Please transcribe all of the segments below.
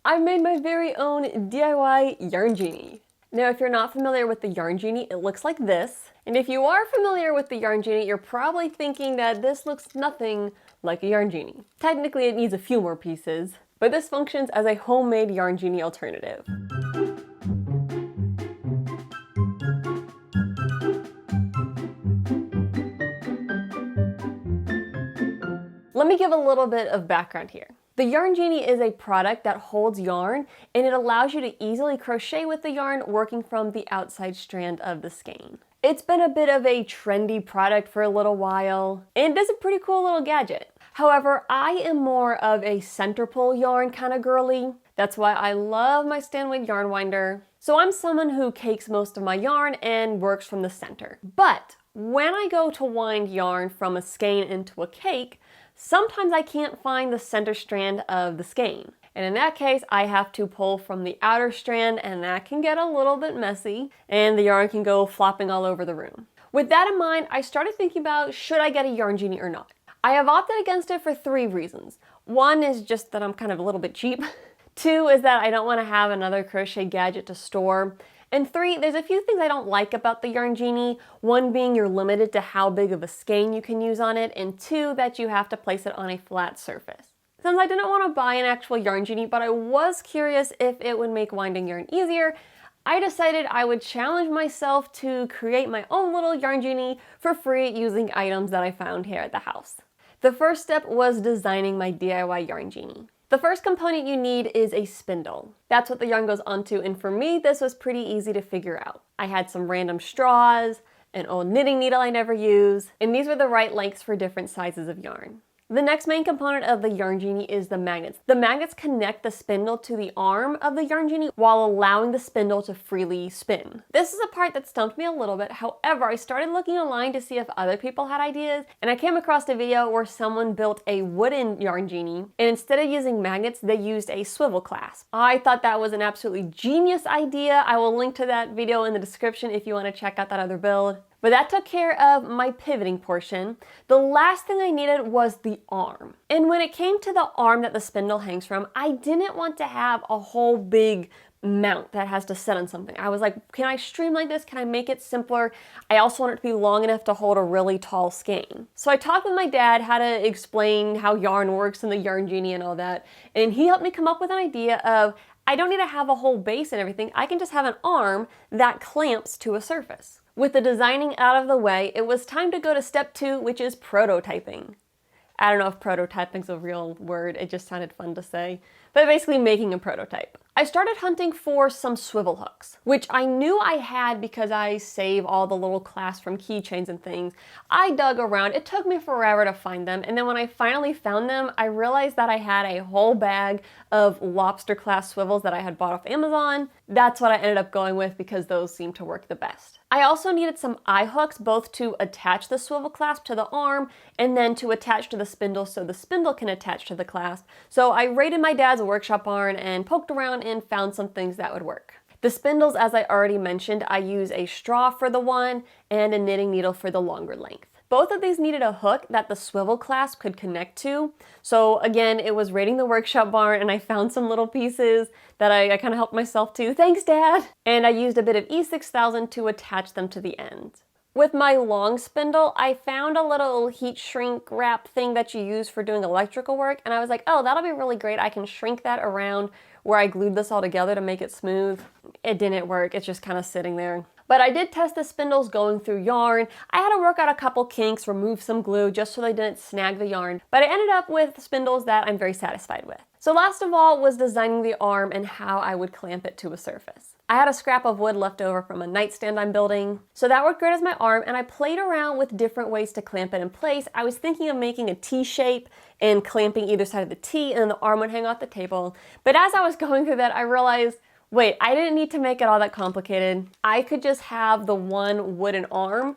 I made my very own DIY yarn genie. Now, if you're not familiar with the yarn genie, it looks like this. And if you are familiar with the yarn genie, you're probably thinking that this looks nothing like a yarn genie. Technically, it needs a few more pieces, but this functions as a homemade yarn genie alternative. Let me give a little bit of background here. The Yarn Genie is a product that holds yarn, and it allows you to easily crochet with the yarn working from the outside strand of the skein. It's been a bit of a trendy product for a little while, and it is a pretty cool little gadget. However, I am more of a center pull yarn kind of girly. That's why I love my stand-weight yarn winder. So I'm someone who cakes most of my yarn and works from the center. But when I go to wind yarn from a skein into a cake, sometimes I can't find the center strand of the skein. And in that case, I have to pull from the outer strand, and that can get a little bit messy, and the yarn can go flopping all over the room. With that in mind, I started thinking about, should I get a Yarn Genie or not? I have opted against it for 3 reasons. One is just that I'm kind of a little bit cheap. 2 is that I don't want to have another crochet gadget to store. And 3, there's a few things I don't like about the Yarn Genie. 1 being you're limited to how big of a skein you can use on it, and 2, that you have to place it on a flat surface. Since I didn't want to buy an actual Yarn Genie, but I was curious if it would make winding yarn easier, I decided I would challenge myself to create my own little Yarn Genie for free using items that I found here at the house. The first step was designing my DIY Yarn Genie. The first component you need is a spindle. That's what the yarn goes onto, and for me, this was pretty easy to figure out. I had some random straws, an old knitting needle I never use, and these were the right lengths for different sizes of yarn. The next main component of the Yarn Genie is the magnets. The magnets connect the spindle to the arm of the Yarn Genie while allowing the spindle to freely spin. This is a part that stumped me a little bit. However, I started looking online to see if other people had ideas, and I came across a video where someone built a wooden Yarn Genie, and instead of using magnets, they used a swivel clasp. I thought that was an absolutely genius idea. I will link to that video in the description if you want to check out that other build. But that took care of my pivoting portion. The last thing I needed was the arm. And when it came to the arm that the spindle hangs from, I didn't want to have a whole big mount that has to sit on something. I was like, can I streamline this? Can I make it simpler? I also want it to be long enough to hold a really tall skein. So I talked with my dad how to explain how yarn works and the Yarn Genie and all that. And he helped me come up with an idea of, I don't need to have a whole base and everything. I can just have an arm that clamps to a surface. With the designing out of the way, it was time to go to step 2, which is prototyping. I don't know if prototyping is a real word, it just sounded fun to say, but basically making a prototype. I started hunting for some swivel hooks, which I knew I had because I save all the little clasps from keychains and things. I dug around, it took me forever to find them, and then when I finally found them, I realized that I had a whole bag of lobster clasp swivels that I had bought off Amazon. That's what I ended up going with because those seemed to work the best. I also needed some eye hooks, both to attach the swivel clasp to the arm and then to attach to the spindle so the spindle can attach to the clasp. So I raided my dad's workshop barn and poked around and found some things that would work. The spindles, as I already mentioned, I use a straw for the one and a knitting needle for the longer length. Both of these needed a hook that the swivel clasp could connect to. So again, it was raiding the workshop barn and I found some little pieces that I kind of helped myself to. Thanks, Dad! And I used a bit of E6000 to attach them to the end. With my long spindle, I found a little heat shrink wrap thing that you use for doing electrical work, and I was like, oh, that'll be really great. I can shrink that around where I glued this all together to make it smooth. It didn't work, it's just kind of sitting there. But I did test the spindles going through yarn. I had to work out a couple kinks, remove some glue just so they didn't snag the yarn, but I ended up with spindles that I'm very satisfied with. So last of all was designing the arm and how I would clamp it to a surface. I had a scrap of wood left over from a nightstand I'm building, so that worked great as my arm, and I played around with different ways to clamp it in place. I was thinking of making a T shape and clamping either side of the T, and then the arm would hang off the table. But as I was going through that, I realized, wait, I didn't need to make it all that complicated. I could just have the one wooden arm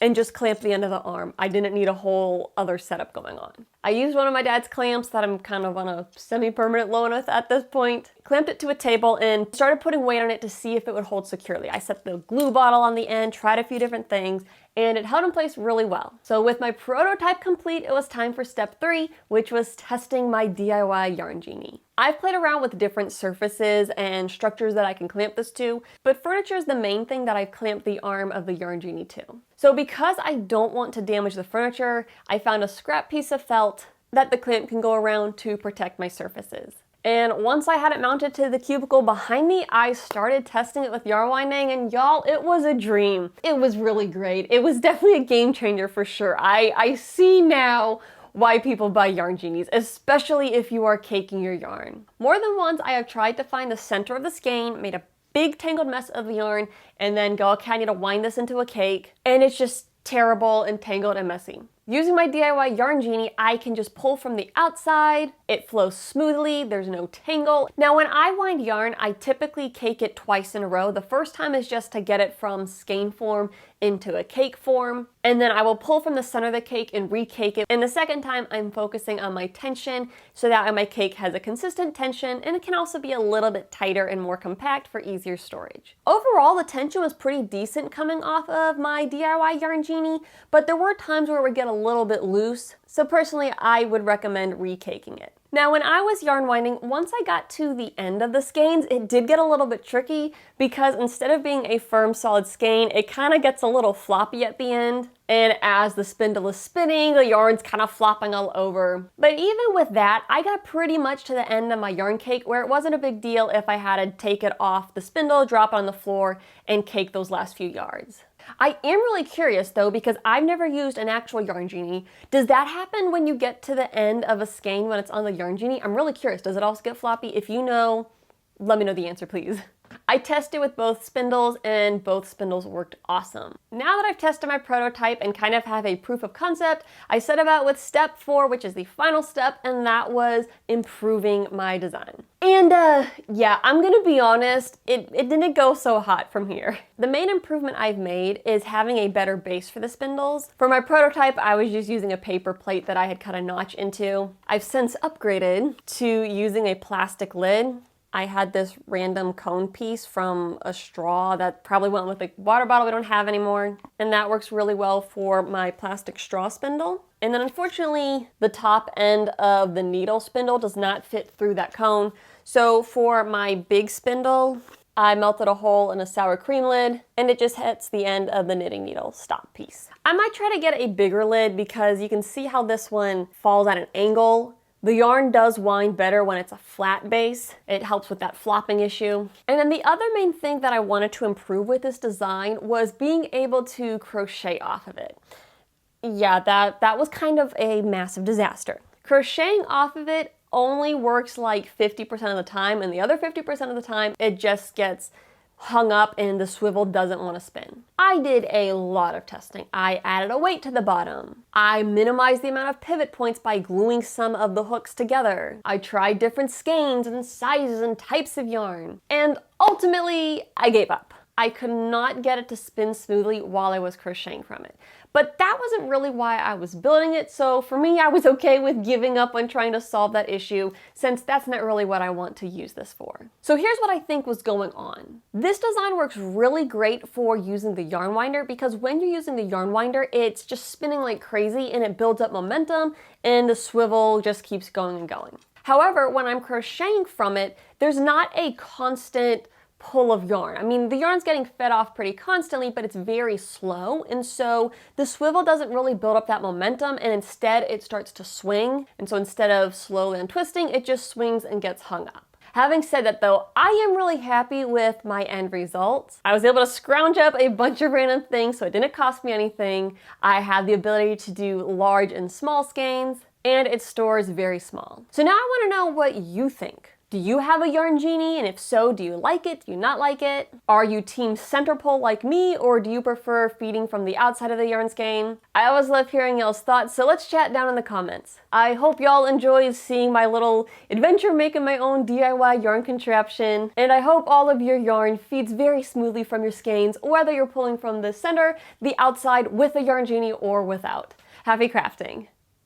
and just clamp the end of the arm. I didn't need a whole other setup going on. I used one of my dad's clamps that I'm kind of on a semi-permanent loan with at this point, clamped it to a table and started putting weight on it to see if it would hold securely. I set the glue bottle on the end, tried a few different things, and it held in place really well. So with my prototype complete, it was time for step 3, which was testing my DIY yarn genie. I've played around with different surfaces and structures that I can clamp this to, but furniture is the main thing that I've clamped the arm of the yarn genie to. So because I don't want to damage the furniture, I found a scrap piece of felt that the clamp can go around to protect my surfaces. And once I had it mounted to the cubicle behind me, I started testing it with yarn winding, and y'all, it was a dream. It was really great. It was definitely a game changer for sure. I see now why people buy yarn genies, especially if you are caking your yarn. More than once, I have tried to find the center of the skein, made a big tangled mess of the yarn, and then go, okay, I need to wind this into a cake, and it's just terrible and tangled and messy. Using my DIY yarn genie, I can just pull from the outside, it flows smoothly, there's no tangle. Now when I wind yarn, I typically cake it twice in a row. The first time is just to get it from skein form into a cake form, and then I will pull from the center of the cake and re-cake it. And the second time, I'm focusing on my tension so that my cake has a consistent tension, and it can also be a little bit tighter and more compact for easier storage. Overall, the tension was pretty decent coming off of my DIY yarn genie, but there were times where it would get a little bit loose, so personally I would recommend re-caking it. Now when I was yarn winding, once I got to the end of the skeins, it did get a little bit tricky because instead of being a firm solid skein, it kind of gets a little floppy at the end. And as the spindle is spinning, the yarn's kind of flopping all over. But even with that, I got pretty much to the end of my yarn cake where it wasn't a big deal if I had to take it off the spindle, drop it on the floor, and cake those last few yards. I am really curious though, because I've never used an actual yarn genie. Does that happen when you get to the end of a skein when it's on the yarn genie? I'm really curious. Does it also get floppy? If you know, let me know the answer, please. I tested with both spindles and both spindles worked awesome. Now that I've tested my prototype and kind of have a proof of concept, I set about with step 4, which is the final step, and that was improving my design. And yeah, I'm gonna be honest, it didn't go so hot from here. The main improvement I've made is having a better base for the spindles. For my prototype, I was just using a paper plate that I had cut a notch into. I've since upgraded to using a plastic lid. I had this random cone piece from a straw that probably went with a water bottle we don't have anymore. And that works really well for my plastic straw spindle. And then unfortunately, the top end of the needle spindle does not fit through that cone. So for my big spindle, I melted a hole in a sour cream lid and it just hits the end of the knitting needle stop piece. I might try to get a bigger lid because you can see how this one falls at an angle. The yarn does wind better when it's a flat base. It helps with that flopping issue. And then the other main thing that I wanted to improve with this design was being able to crochet off of it. Yeah, that was kind of a massive disaster. Crocheting off of it only works like 50% of the time, and the other 50% of the time, it just gets hung up and the swivel doesn't want to spin. I did a lot of testing. I added a weight to the bottom. I minimized the amount of pivot points by gluing some of the hooks together. I tried different skeins and sizes and types of yarn. And ultimately, I gave up. I could not get it to spin smoothly while I was crocheting from it. But that wasn't really why I was building it, so for me, I was okay with giving up on trying to solve that issue, since that's not really what I want to use this for. So here's what I think was going on. This design works really great for using the yarn winder, because when you're using the yarn winder, it's just spinning like crazy and it builds up momentum and the swivel just keeps going and going. However, when I'm crocheting from it, there's not a constant pull of yarn. I mean, the yarn's getting fed off pretty constantly, but it's very slow, and so the swivel doesn't really build up that momentum, and instead it starts to swing, and so instead of slowly untwisting, it just swings and gets hung up. Having said that though, I am really happy with my end results. I was able to scrounge up a bunch of random things, so it didn't cost me anything. I have the ability to do large and small skeins, and it stores very small. So now I want to know what you think. Do you have a yarn genie? And if so, do you like it? Do you not like it? Are you team center pull like me, or do you prefer feeding from the outside of the yarn skein? I always love hearing y'all's thoughts, so let's chat down in the comments. I hope y'all enjoyed seeing my little adventure making my own DIY yarn contraption, and I hope all of your yarn feeds very smoothly from your skeins, whether you're pulling from the center, the outside, with a yarn genie, or without. Happy crafting!